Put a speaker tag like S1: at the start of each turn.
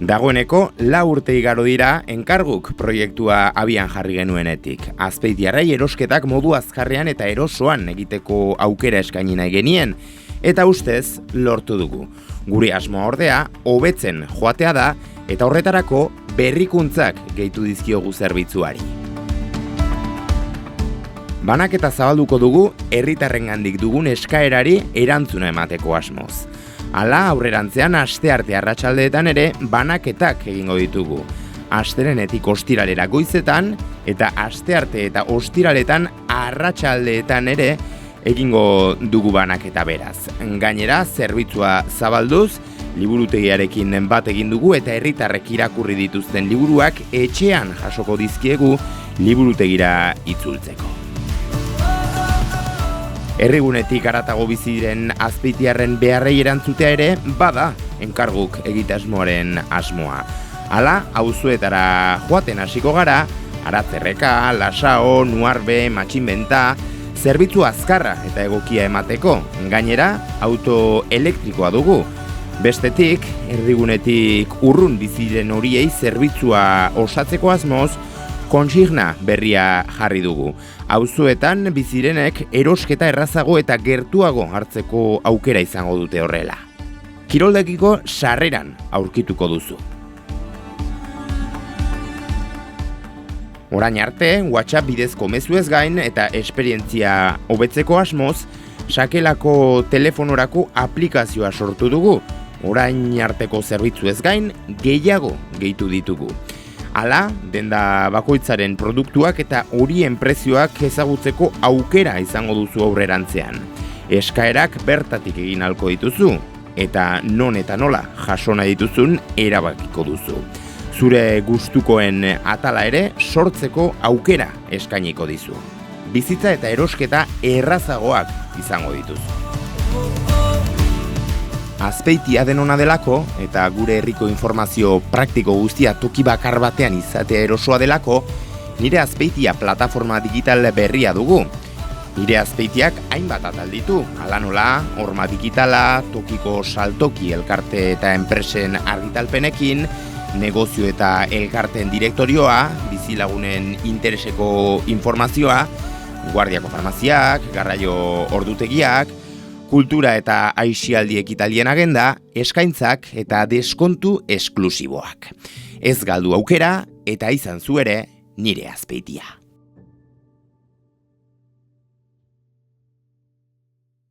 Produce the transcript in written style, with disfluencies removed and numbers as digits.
S1: Dagoeneko 4 urte igaro dira enkarguk proiektua abian jarri genuenetik. Azpeitiarrei erosketak modu azkarrean eta erosoan egiteko aukera eskaini nahi genien, eta ustez lortu dugu. Gure asmoa ordea, hobetzen joatea da, eta horretarako berrikuntzak gehitu dizkiogu zerbitzuari. Banaketa zabalduko dugu herritarrengandik dugun eskaerari erantzuna emateko asmoz. Hala, aurrerantzean astearte arratsaldeetan ere banaketak egingo ditugu. Astelehenetik ostiralera goizetan eta astearte eta ostiraletan arratsaldeetan ere egingo dugu banaketa beraz. Gainera, zerbitzua zabalduz, liburutegiarekin bat egin dugu eta herritarrek irakurri dituzten liburuak etxean jasoko dizkiegu liburutegira itzultzeko. Herrigunetik haratago bizi diren azpeitiarren beharrei erantzutea ere bada enkarguk egitasmoaren asmoa. Hala, auzoetara joaten hasiko gara, Aratzerreka, Lasao, Nuarbe, Matxinbenta, zerbitzu azkarra eta egokia emateko. Gainera, auto elektrikoa dugu. Bestetik, herrigunetik urrun bizi diren horiei zerbitzua osatzeko asmoz, konsigna berria jarri dugu. Auzoetan bizirenek erosketa errazago eta gertuago hartzeko aukera izango dute horrela. Kiroldekiko sarreran aurkituko duzu. Orain arte, WhatsApp bidezko mezuez gain eta esperientzia hobetzeko asmoz, sakelako telefonorako aplikazioa sortu dugu. Orain arteko zerbitzuez gain, gehiago gehitu ditugu. Hala, denda bakoitzaren produktuak eta horien prezioak ezagutzeko aukera izango duzu aurrerantzean. Eskaerak bertatik egin ahalko dituzu, eta non eta nola jaso nahi dituzun erabakiko duzu. Zure gustukoen atala ere sortzeko aukera eskainiko dizu. Bizitza eta erosketa errazagoak izango dituzu. Azpeitia denona delako, eta gure herriko informazio praktiko guztia toki bakar batean izatea erosoa delako, Nire Azpeitia plataforma digital berria dugu. Nire Azpeitiak hainbat atal ditu, hala nola, horma digitala, tokiko saltoki elkarte eta enpresen argitalpenekin, negozio eta elkarteen direktorioa, bizilagunen intereseko informazioa, guardiako farmaziak, garraio ordutegiak, kultura eta aisialdi ekitalien agenda, eskaintzak eta deskontu esklusiboak. Ez galdu aukera eta izan zu ere Nire Azpeitia.